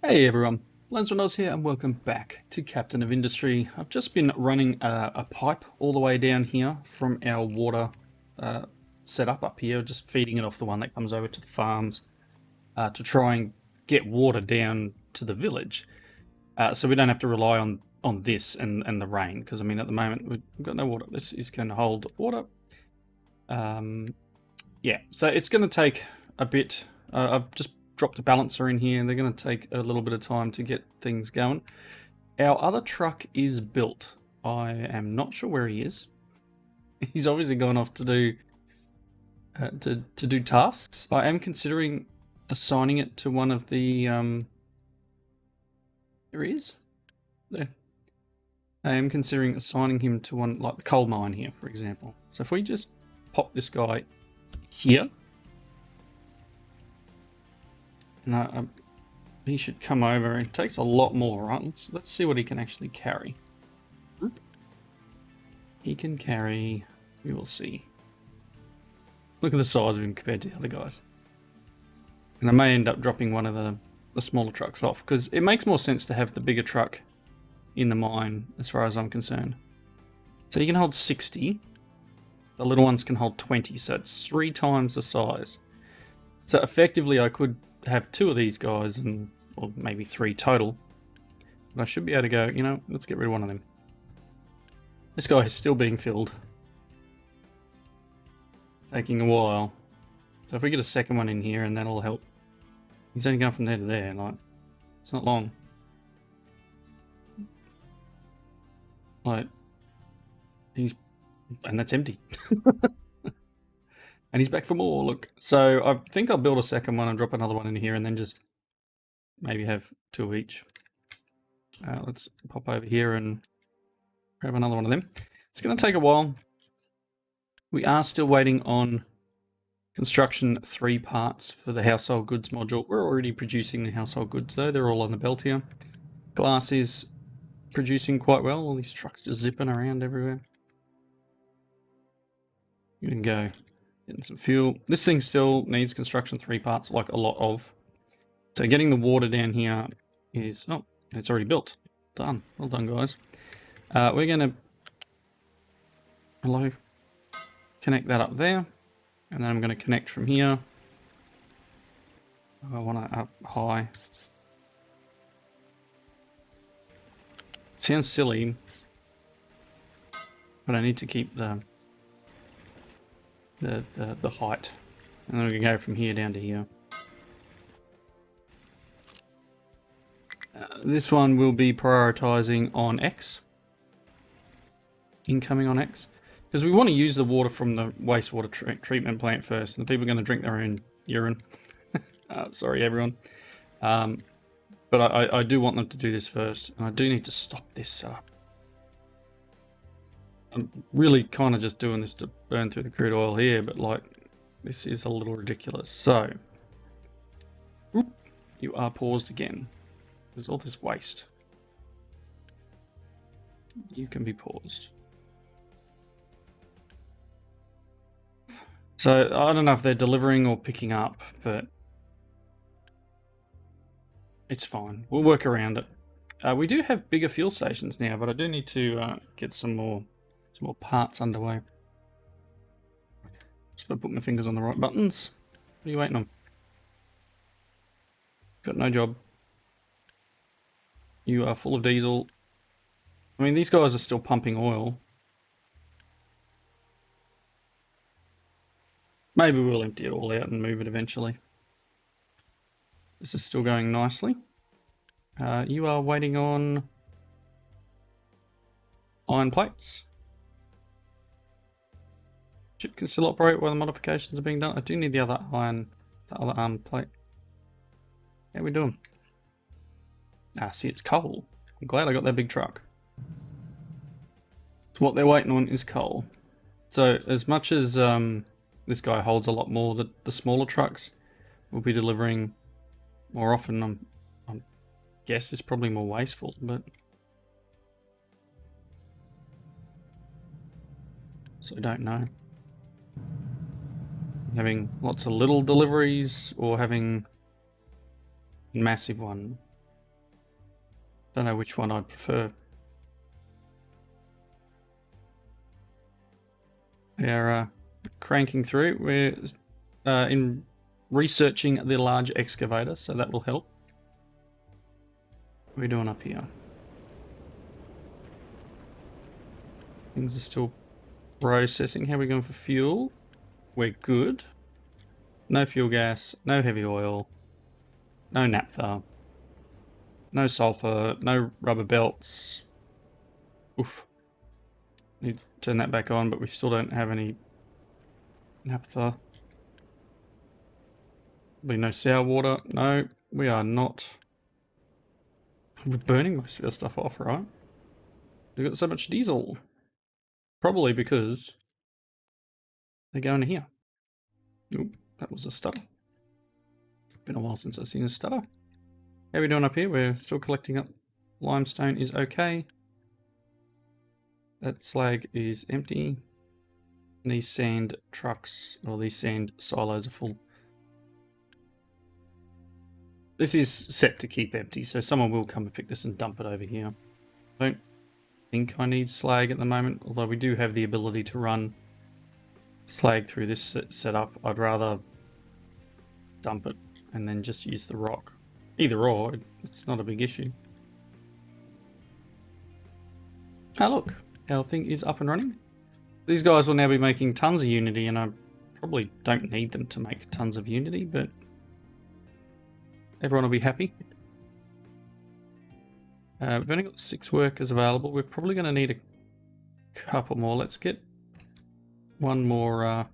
Hey everyone, Lensman here and welcome back to Captain of Industry. I've just been running a pipe all the way down here from our water setup up here, just feeding it off the one that comes over to the farms to try and get water down to the village. So we don't have to rely on this and the rain, because I mean at the moment we've got no water. This is going to hold water. Yeah, so it's going to take a bit. I've just dropped a balancer in here and they're going to take a little bit of time to get things going. Our other truck is built. I am not sure where he is. He's obviously gone off to do tasks. I am considering assigning it to one of the there he is. There. I am considering assigning him to one like the coal mine here, for example. So if we just pop this guy here. No, he should come over. It takes a lot more, right? Let's see what he can actually carry. He can carry. We will see. Look at the size of him compared to the other guys. And I may end up dropping one of the smaller trucks off because it makes more sense to have the bigger truck in the mine, as far as I'm concerned. So you can hold 60. The little ones can hold 20, so it's 3 times the size. So effectively, I could have 2 of these guys, or maybe 3 total. But I should be able to go, you know, let's get rid of one of them. This guy is still being filled. Taking a while. So if we get a second one in here, and that'll help. He's only going from there to there, like, it's not long. Like, and that's empty. And he's back for more, look. So I think I'll build a second one and drop another one in here and then just maybe have 2 of each. Let's pop over here and grab another one of them. It's going to take a while. We are still waiting on construction 3 parts for the household goods module. We're already producing the household goods though. They're all on the belt here. Glass is producing quite well. All these trucks just zipping around everywhere. You can go. Getting some fuel. This thing still needs construction 3 parts, like a lot of. So getting the water down here is... Oh, it's already built. Done. Well done, guys. We're going to... Hello. Connect that up there. And then I'm going to connect from here. I want to up high. Sounds silly. But I need to keep the height. And then we can go from here down to here. This one will be prioritizing on X. Incoming on X. Because we want to use the water from the wastewater treatment plant first. And the people are going to drink their own urine. Sorry, everyone. But I do want them to do this first. And I do need to stop this up. I'm really kind of just doing this to burn through the crude oil here, but like, this is a little ridiculous. So, you are paused again. There's all this waste. You can be paused. So, I don't know if they're delivering or picking up, but it's fine. We'll work around it. We do have bigger fuel stations now, but I do need to get some more parts underway. Just if I put my fingers on the right buttons. What are you waiting on? Got no job. You are full of diesel. I mean, these guys are still pumping oil. Maybe we'll empty it all out and move it eventually. This is still going nicely. You are waiting on iron plates. Ship can still operate while the modifications are being done. I do need the other arm plate. How we doing? Ah, see, it's coal. I'm glad I got that big truck. So what they're waiting on is coal. So as much as this guy holds a lot more, the smaller trucks will be delivering more often. I guess it's probably more wasteful, but... So I don't know. Having lots of little deliveries or having a massive one. Don't know which one I'd prefer. We are cranking through. We're in researching the large excavator, so that will help. What are we doing up here? Things are still processing. How are we going for fuel? We're good. No fuel gas, no heavy oil, no naphtha, no sulfur, no rubber belts. Oof. Need to turn that back on, but we still don't have any naphtha. Probably no sour water. No, we are not. We're burning most of our stuff off, right? We've got so much diesel. Probably because they're going here. Oop, that was a stutter. Been a while since I've seen a stutter. How are we doing up here? We're still collecting up. Limestone is okay. That slag is empty. And these sand trucks, or these sand silos are full. This is set to keep empty, so someone will come and pick this and dump it over here. I don't think I need slag at the moment, although we do have the ability to run slag through this setup. I'd rather dump it and then just use the rock. Either or, it's not a big issue. Oh look, our thing is up and running. These guys will now be making tons of Unity, and I probably don't need them to make tons of Unity, but everyone will be happy. We've only got 6 workers available. We're probably going to need a couple more. Let's get one more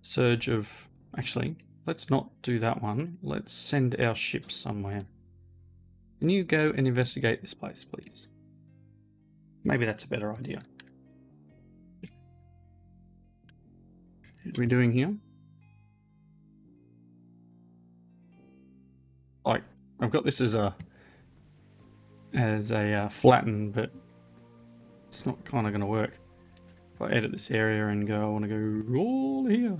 surge of... Actually, let's not do that one. Let's send our ship somewhere. Can you go and investigate this place, please? Maybe that's a better idea. What are we doing here? Like, I've got this as a flatten, but it's not kind of going to work. If I edit this area and go, I want to go all here.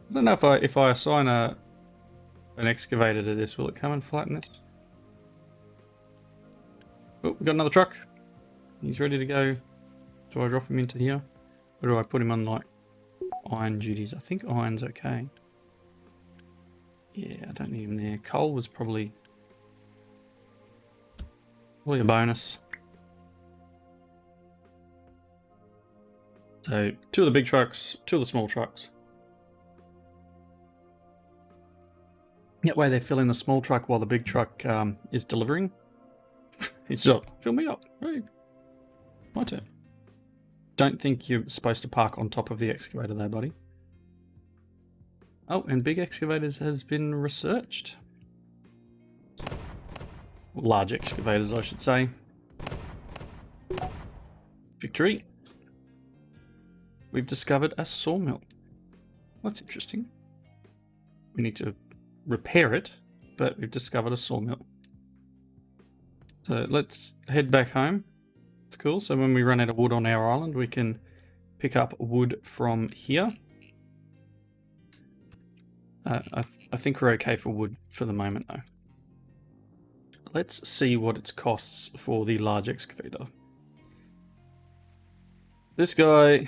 I don't know if I assign an excavator to this, will it come and flatten this? Oh, we got another truck. He's ready to go. Do I drop him into here? Or do I put him on like iron duties? I think iron's okay. Yeah, I don't need him there. Coal was probably a bonus. So 2 of the big trucks, 2 of the small trucks. That way they're filling the small truck while the big truck is delivering. It's just, fill me up. Hey, my turn. Don't think you're supposed to park on top of the excavator though, buddy. Oh, and big excavators has been researched. Large excavators, I should say. Victory. We've discovered a sawmill. That's interesting. We need to repair it, but we've discovered a sawmill. So let's head back home. It's cool. So when we run out of wood on our island, we can pick up wood from here. I think we're okay for wood for the moment though. Let's see what it costs for the large excavator. This guy,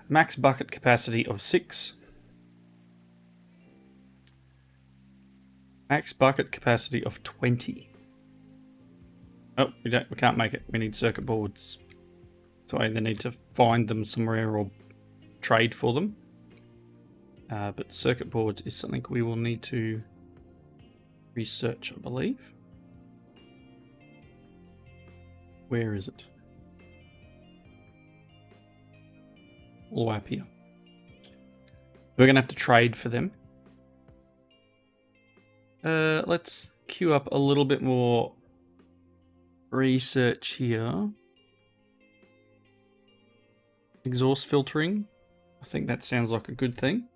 max bucket capacity of 6. Max bucket capacity of 20. Oh, we can't make it. We need circuit boards. So I either need to find them somewhere or trade for them. But circuit boards is something we will need to research, I believe. Where is it? All the way up here. We're going to have to trade for them. Let's queue up a little bit more research here. Exhaust filtering. I think that sounds like a good thing.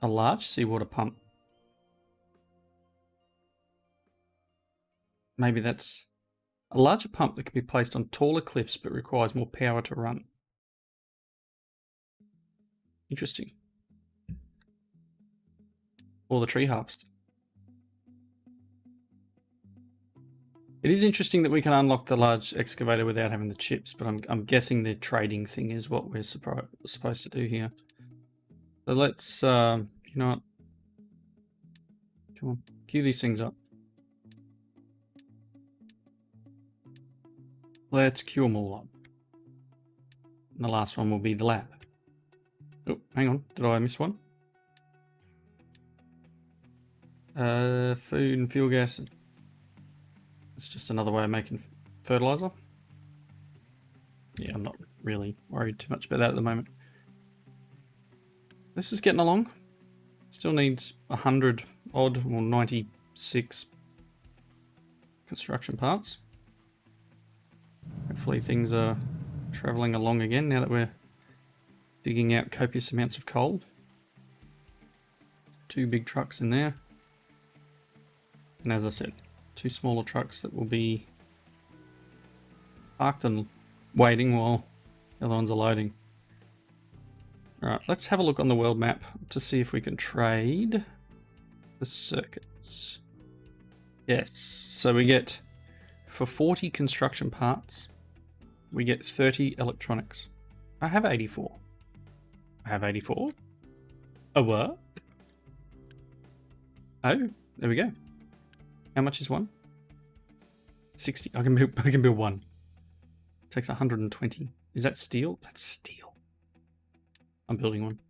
A large seawater pump. Maybe that's a larger pump that can be placed on taller cliffs but requires more power to run. Interesting. Or the tree harvest. It is interesting that we can unlock the large excavator without having the chips, but I'm guessing the trading thing is what we're supposed to do here. So let's, you know what? Come on, queue these things up. Let's queue them all up. And the last one will be the lab. Oh, hang on, did I miss one? Food and fuel gas. It's just another way of making fertilizer. Yeah, I'm not really worried too much about that at the moment. This is getting along. Still needs 100 odd, or 96 construction parts. Hopefully things are travelling along again now that we're digging out copious amounts of coal. 2 big trucks in there. And as I said, 2 smaller trucks that will be parked and waiting while the other ones are loading. Alright, let's have a look on the world map to see if we can trade the circuits. Yes, so we get, for 40 construction parts, we get 30 electronics. I have 84. I have 84? Oh, what? Oh, there we go. How much is one? 60. I can build one. It takes 120. Is that steel? That's steel. I'm building one.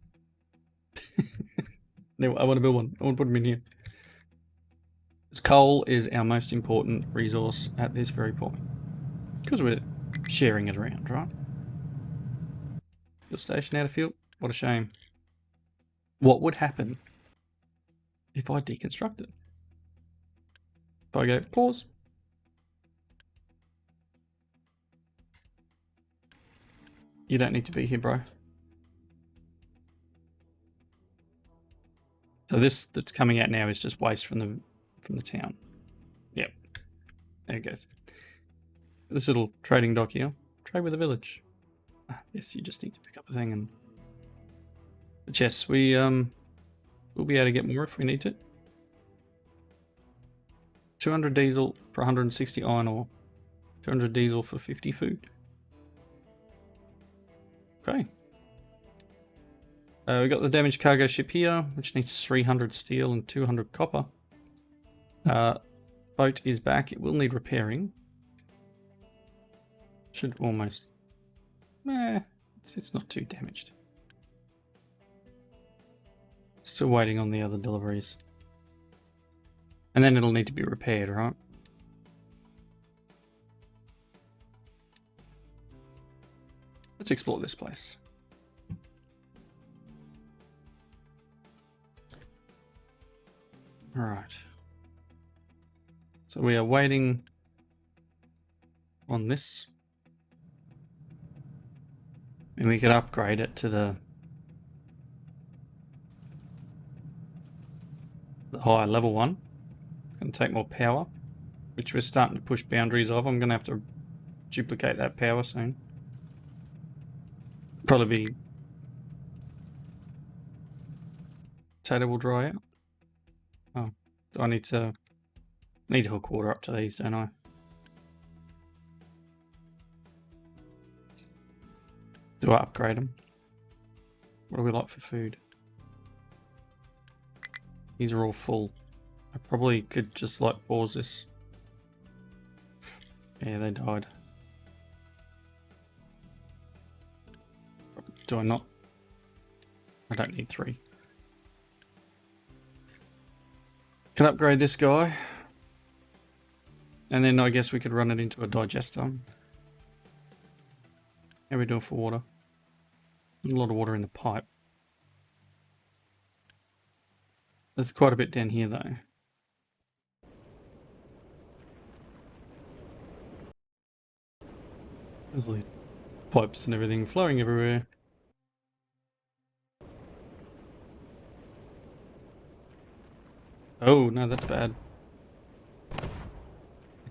No, I want to build one. I want to put them in here. Coal is our most important resource at this very point. Because we're sharing it around, right? Fuel station out of fuel. What a shame. What would happen if I deconstructed? If I go pause. You don't need to be here, bro. So this that's coming out now is just waste from the town. Yep. There it goes. This little trading dock here. Trade with the village. Ah, yes, you just need to pick up a thing and. But yes, we'll be able to get more if we need to. 200 diesel for 160 iron ore. 200 diesel for 50 food. Okay. We got the damaged cargo ship here, which needs 300 steel and 200 copper. Boat is back. It will need repairing. Should almost... it's not too damaged. Still waiting on the other deliveries. And then it'll need to be repaired, right? Let's explore this place. All right. So we are waiting on this. And we could upgrade it to the higher level one. It's going to take more power, which we're starting to push boundaries of. I'm going to have to duplicate that power soon. Probably be... Potato will dry out. Oh, do I need to hook water up to these, don't I? Do I upgrade them? What do we like for food? These are all full. I probably could just like pause this. Yeah, they died. Do I not? I don't need 3. Can upgrade this guy. And then I guess we could run it into a digester. How are we doing for water? A lot of water in the pipe. There's quite a bit down here though. There's all these pipes and everything flowing everywhere. Oh, no, that's bad. I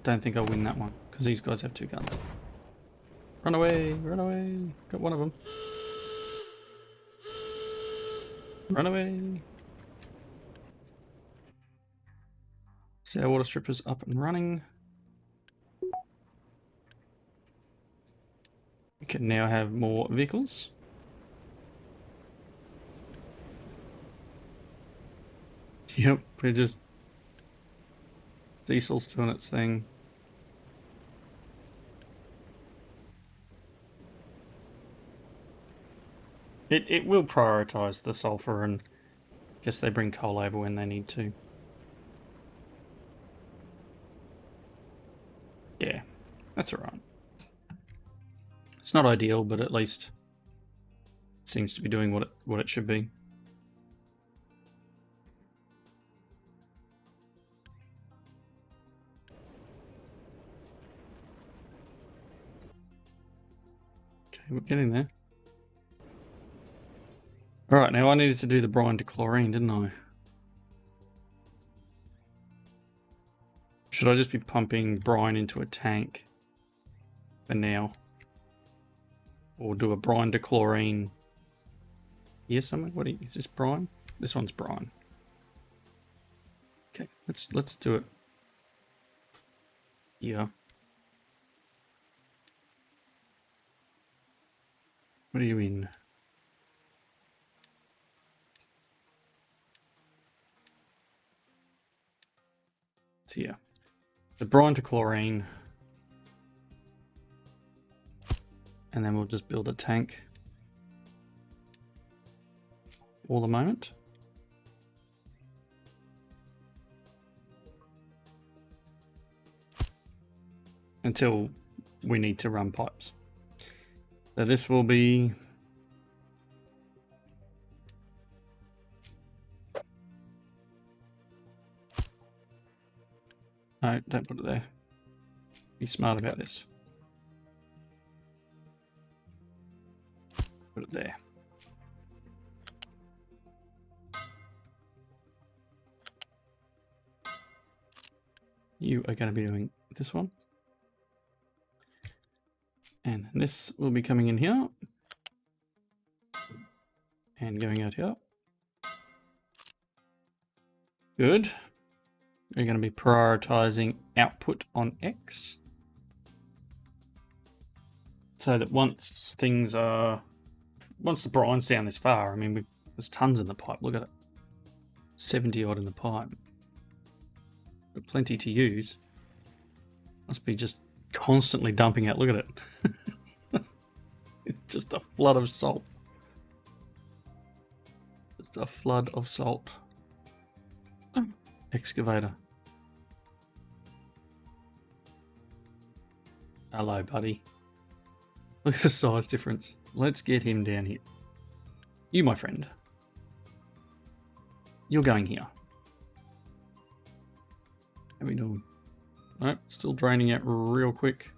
don't think I'll win that one, because these guys have 2 guns. Run away, run away. Got one of them. Run away. So our water stripper's up and running. We can now have more vehicles. Yep, we're just... Diesel's doing its thing. It will prioritise the sulfur, and I guess they bring coal over when they need to. Yeah, that's alright. It's not ideal, but at least it seems to be doing what it should be. Okay, we're getting there. Alright, now I needed to do the brine to chlorine, didn't I? Should I just be pumping brine into a tank for now? Or do a brine to chlorine here somewhere? Is this brine? This one's brine. Okay, let's do it. Yeah. What are you in? So yeah. The brine to chlorine. And then we'll just build a tank for the moment. Until we need to run pipes. So this will be... No, don't put it there. Be smart about this. Put it there. You are going to be doing this one. And this will be coming in here. And going out here. Good. We're going to be prioritizing output on X. So that once the brine's down this far, I mean, there's tons in the pipe. Look at it. 70 odd in the pipe. Got plenty to use. Must be just constantly dumping out. Look at it. It's just a flood of salt. Just a flood of salt. Oh, excavator. Hello, buddy. Look at the size difference. Let's get him down here. You, my friend. You're going here. How are we doing? Nope, still draining out real quick.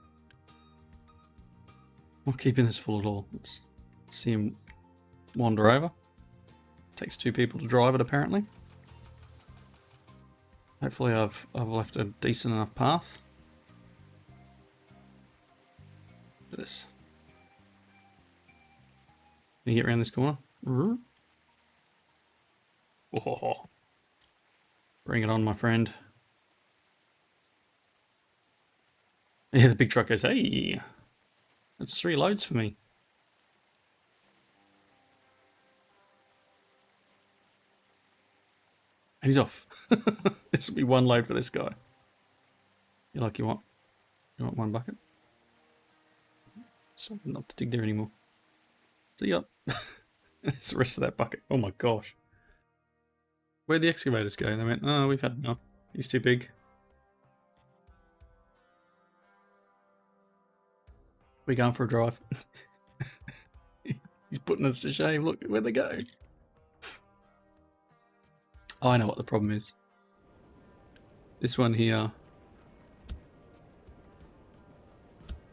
Not keeping this full at all. Let's see him wander over. Takes 2 people to drive it, apparently. Hopefully I've left a decent enough path. Look at this. Can you get around this corner? Oh, bring it on, my friend. Yeah, the big truck goes, hey, that's 3 loads for me. And he's off. This will be 1 load for this guy. You want 1 bucket? So not to dig there anymore. See ya. It's the rest of that bucket. Oh my gosh. Where'd the excavators go? They went, oh, we've had enough. He's too big. We're going for a drive. He's putting us to shame. Look, where'd they go? Oh, I know what the problem is. This one here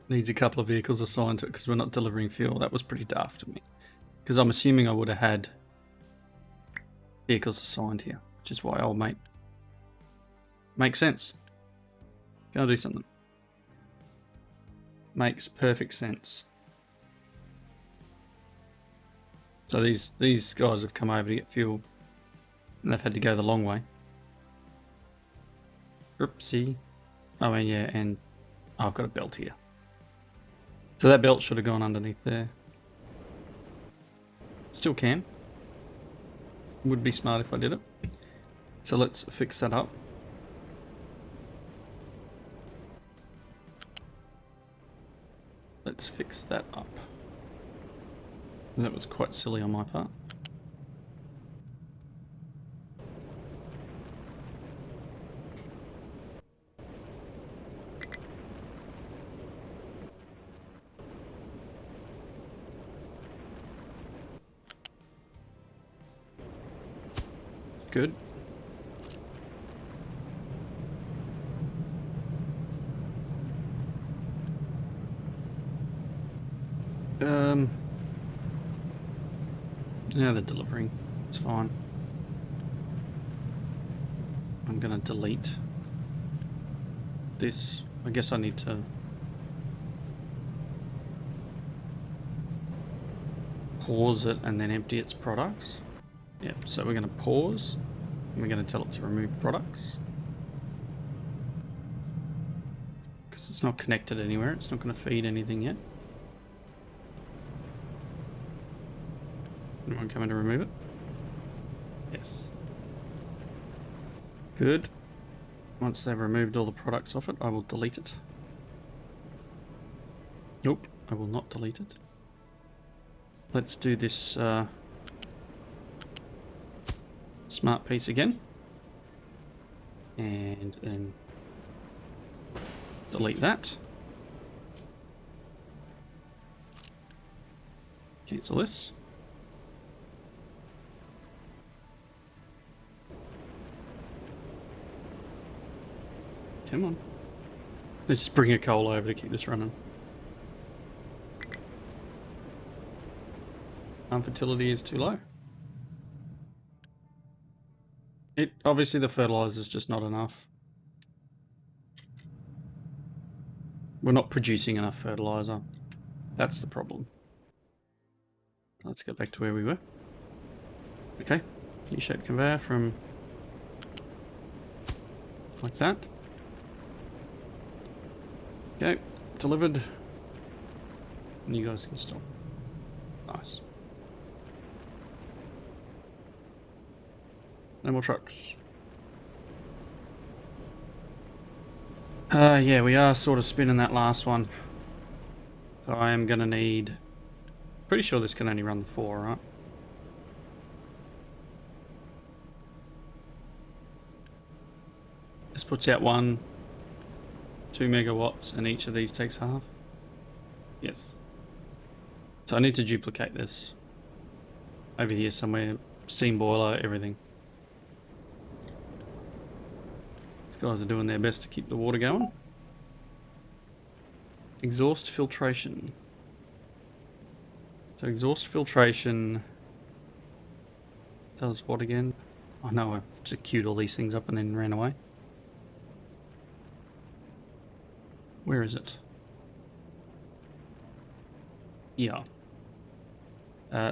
needs a couple of vehicles assigned to it because we're not delivering fuel. That was pretty daft to me. Because I'm assuming I would have had vehicles assigned here, which is why old mate makes sense. Gonna do something. Makes perfect sense. So these guys have come over to get fuel, and they've had to go the long way. Oopsie. Oh, and yeah, and oh, I've got a belt here. So that belt should have gone underneath there. Still can. Would be smart if I did it. So let's fix that up. Let's fix that up. That was quite silly on my part. Good. Yeah, they're delivering. It's fine. I'm gonna delete this. I guess I need to pause it and then empty its products. Yep, so we're gonna pause and we're gonna tell it to remove products. Because it's not connected anywhere, it's not gonna feed anything yet. Anyone coming to remove it? Yes. Good. Once they've removed all the products off it, I will delete it. Nope, I will not delete it. Let's do this smart piece again. And then delete that. Cancel this. Come on. Let's just bring a coal over to keep this running. Fertility is too low. Obviously the fertilizer is just not enough. We're not producing enough fertilizer. That's the problem. Let's get back to where we were. Okay, U-shaped conveyor from like that. Okay, delivered. And you guys can stop. Nice. No more trucks. Yeah, we are sort of spinning that last one. So I am going to need... Pretty sure this can only run the 4, right? This puts out 2 megawatts, and each of these takes half. Yes. So I need to duplicate this. Over here somewhere. Steam boiler, everything. These guys are doing their best to keep the water going. Exhaust filtration. So exhaust filtration does what again? Oh no, I just queued all these things up and then ran away. Where is it? Yeah.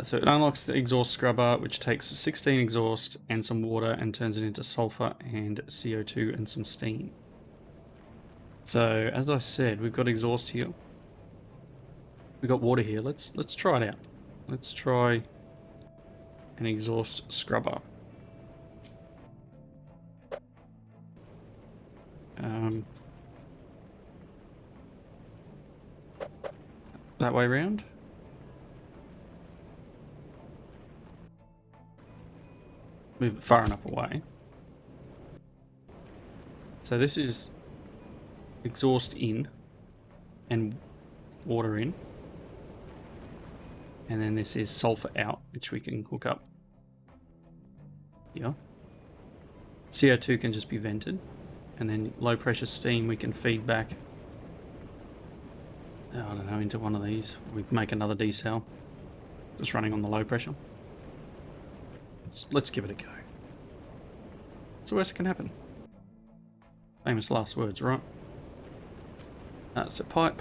So it unlocks the exhaust scrubber, which takes 16 exhaust and some water and turns it into sulfur and CO2 and some steam. So as I said, we've got exhaust here. We've got water here. Let's try it out. Let's try an exhaust scrubber. That way around. Move it far enough away. So this is exhaust in and water in. And then this is sulfur out, which we can hook up here. CO2 can just be vented. And then low pressure steam we can feed back, I don't know, into one of these. We make another decel, just running on the low pressure. Let's give it a go. What's the worst that can happen? Famous last words, right? That's a pipe.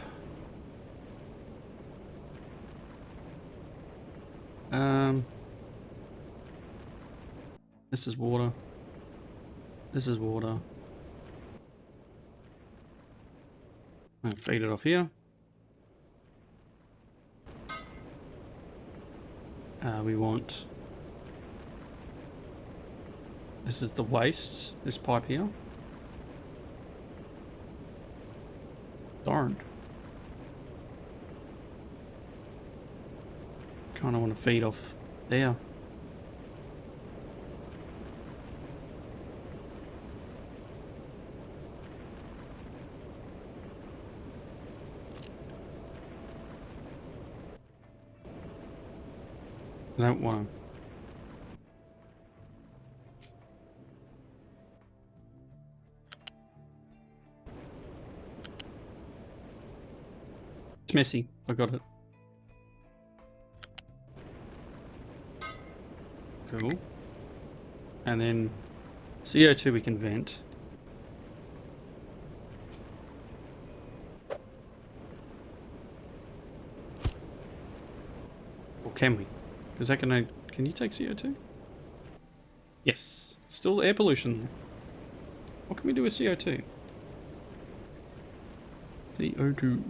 This is water. This is water. I'll feed it off here. We want... This is the waste, this pipe here. Darn. Kind of want to feed off there. I don't want to. It's messy. I got it. Cool. And then CO2 we can vent. Or can we? Is that gonna... Can you take CO2? Yes. Still air pollution. What can we do with CO2? CO2.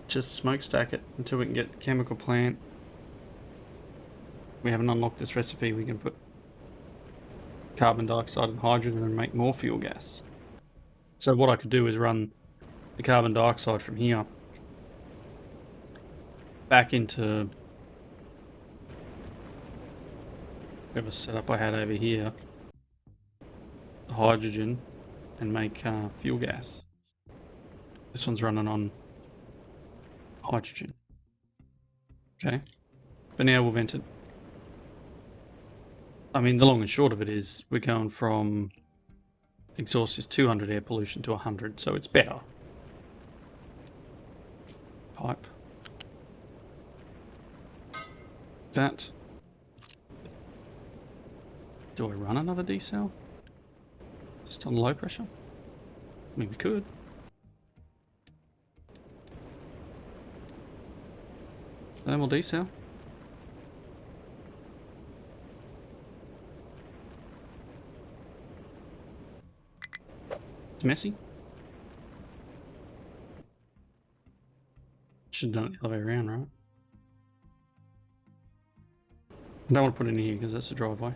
Just smokestack it until we can get chemical plant. We haven't unlocked this recipe. We can put carbon dioxide and hydrogen and make more fuel gas. So what I could do is run the carbon dioxide from here back into whatever setup I had over here, the hydrogen, and make fuel gas. This one's running on hydrogen. Okay, but now we'll vent it. I mean, the long and short of it is we're going from exhaust is 200 air pollution to 100, so it's better. Pipe. That. Do I run another decel? Just on low pressure? I mean, we could. Thermal decel. It's messy. Should have done it the other way around, right? I don't want to put it in here because that's a driveway.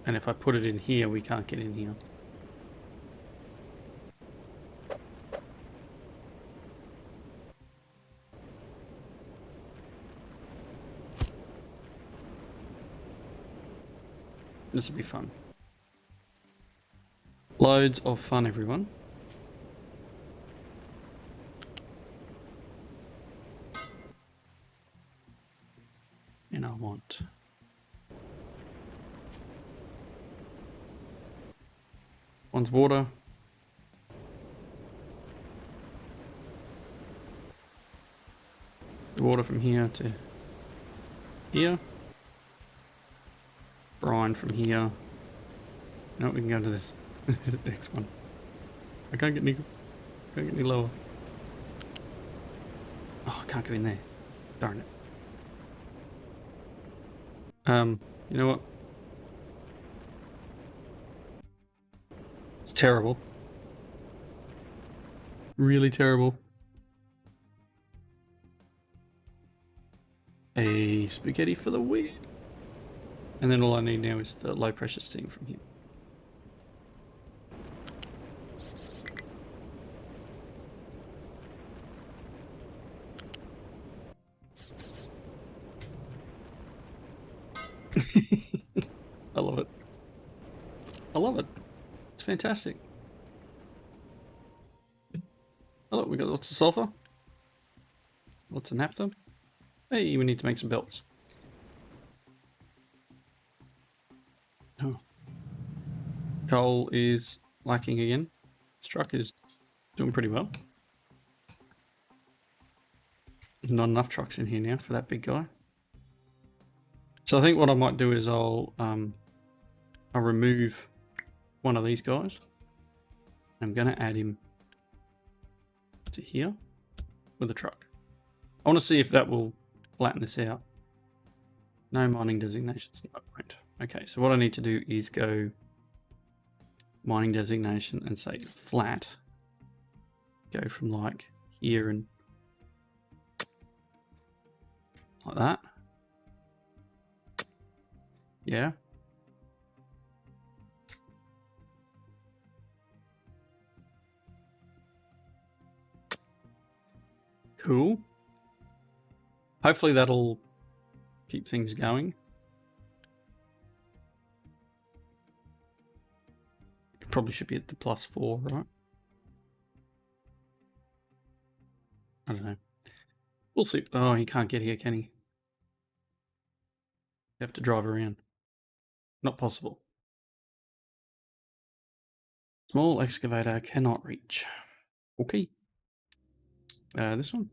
And if I put it in here, we can't get in here. This will be fun. Loads of fun, everyone. And I want... One's water. Water from here to here. Brine from here. No, we can go to this. This is the next one. I can't get any lower. Oh, I can't go in there. Darn it. You know what? It's terrible. Really terrible. A spaghetti for the win. And then all I need now is the low pressure steam from here. I love it. I love it. It's fantastic. Oh look, we got lots of sulfur. Lots of naphtha. Hey, we need to make some belts. Oh. Coal is lacking again. This truck is doing pretty well. Not enough trucks in here now for that big guy. So I think what I might do is I'll remove one of these guys. I'm going to add him to here with a truck. I want to see if that will flatten this out. No mining designations. No, won't. Okay, so what I need to do is go mining designation and say flat. Go from like here and like that. Yeah. Cool. Hopefully that'll keep things going. It probably should be at the +4, right? I don't know. We'll see. Oh, he can't get here, can he? You have to drive around. Not possible. Small excavator cannot reach. Okay. This one.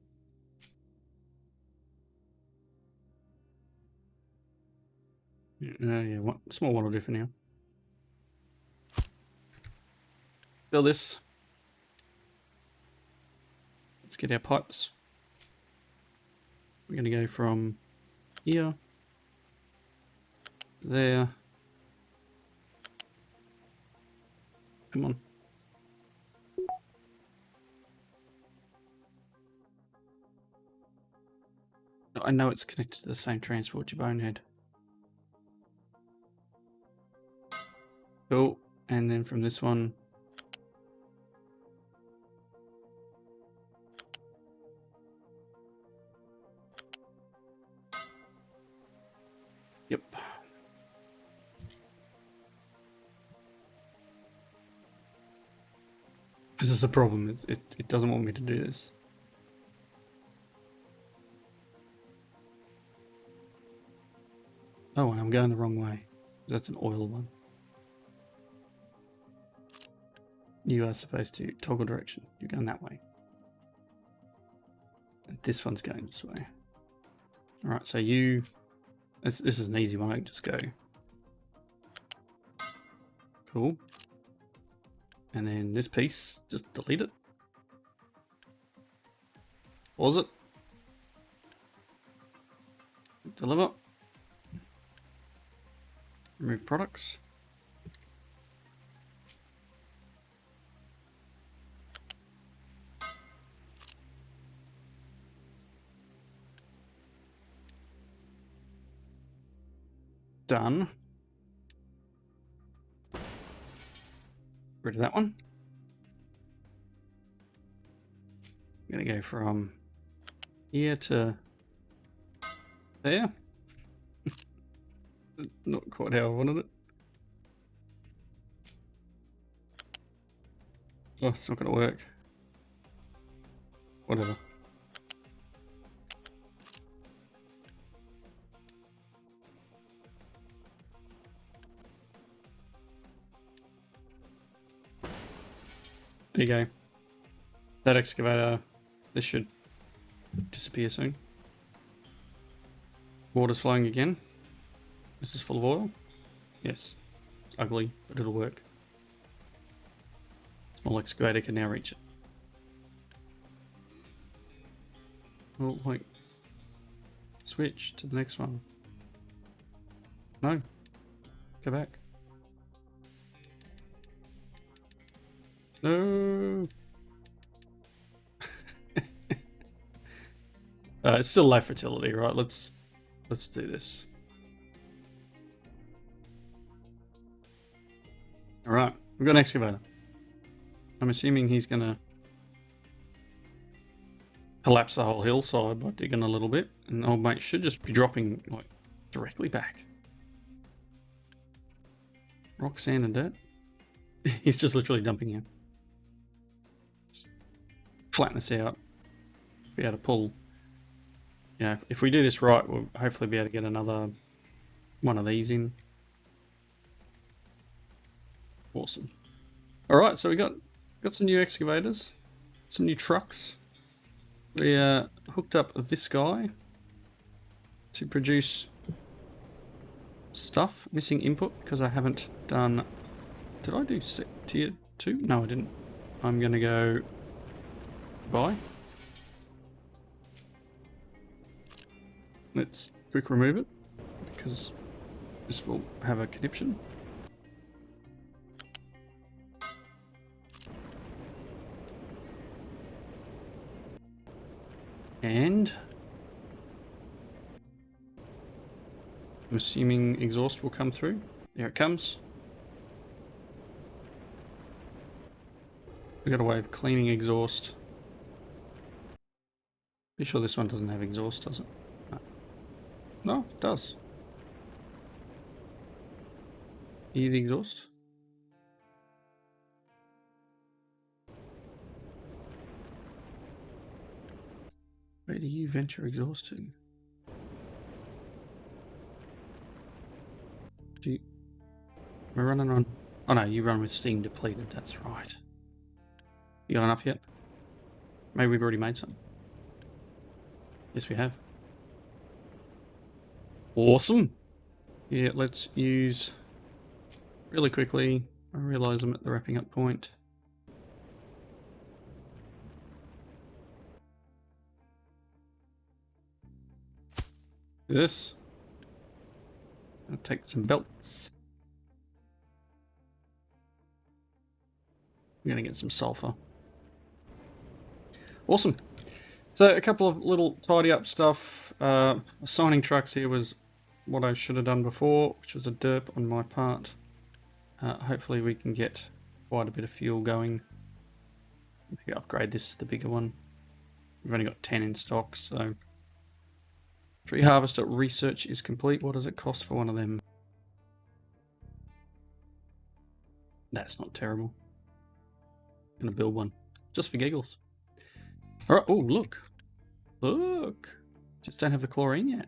Yeah, small one will do for now. Fill this. Let's get our pipes. We're going to go from here to there. Come on. I know it's connected to the same transport, you bonehead. Cool. And then from this one. Yep. This is a problem. It doesn't want me to do this. Oh, and I'm going the wrong way. That's an oil one. You are supposed to toggle direction. You're going that way. And this one's going this way. Alright, so this is an easy one. I can just go. Cool. And then this piece, just delete it. Pause it. Deliver. Remove products. Done. Rid of that one. I'm going to go from here to there. Not quite how I wanted it. Oh, it's not going to work. Whatever. There you go. That excavator, this should disappear soon. Water's flowing again. This is full of oil. Yes. It's ugly, but it'll work. Small excavator can now reach it. Oh, wait. Switch to the next one. No. Go back. No. It's still low fertility, right? Let's do this. All right, we've got an excavator. I'm assuming he's gonna collapse the whole hillside by digging a little bit, and old mate should just be dropping like directly back. Rock, sand, and dirt. He's just literally dumping here. Flatten this out. Be able to pull. You know, if we do this right, we'll hopefully be able to get another one of these in. Awesome. All right, so we got some new excavators, some new trucks. We hooked up this guy to produce stuff. Missing input because I haven't done... Did I do tier 2? No, I didn't. I'm going to go buy. Let's quick remove it because this will have a conniption. And I'm assuming exhaust will come through. There it comes. We got a way of cleaning exhaust. Be sure this one doesn't have exhaust, does it? No, no, it does. Hear the exhaust? Where do you venture exhaust to? We're running on... Oh no, you run with steam depleted, that's right. You got enough yet? Maybe we've already made some. Yes, we have. Awesome! Yeah, let's use... Really quickly, I realise I'm at the wrapping up point. This. I'll take some belts. I'm going to get some sulfur. Awesome. So a couple of little tidy up stuff. Assigning trucks here was what I should have done before, which was a derp on my part. Hopefully we can get quite a bit of fuel going. Maybe upgrade this to the bigger one. We've only got 10 in stock, so... Tree harvester research is complete. What does it cost for one of them? That's not terrible. I'm gonna build one. Just for giggles. Alright, oh look. Look. Just don't have the chlorine yet.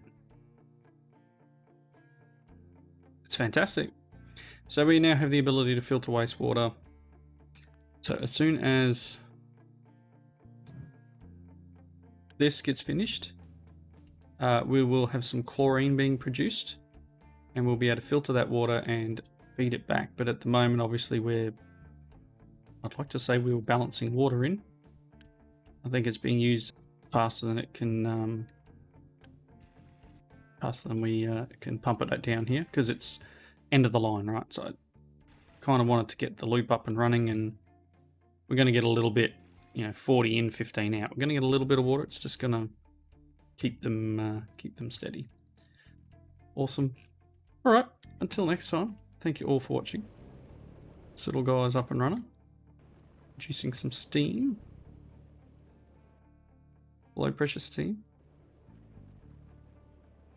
It's fantastic. So we now have the ability to filter wastewater. So as soon as this gets finished, we will have some chlorine being produced and we'll be able to filter that water and feed it back. But at the moment, obviously, I'd like to say we were balancing water in. I think it's being used faster than it can, faster than we can pump it down here because it's end of the line, right? So I kind of wanted to get the loop up and running, and we're going to get a little bit, 40 in, 15 out. We're going to get a little bit of water. It's just going to keep them steady. Awesome. All right. Until next time. Thank you all for watching. This little guy's up and running, producing some steam. Low pressure steam.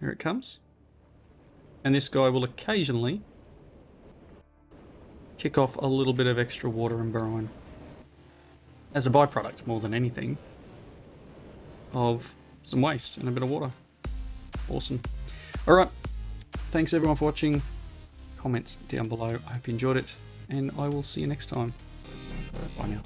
Here it comes. And this guy will occasionally kick off a little bit of extra water and brine as a byproduct, more than anything, of some waste and a bit of water. Awesome. All right. Thanks everyone for watching. Comments down below. I hope you enjoyed it, and I will see you next time. Bye now.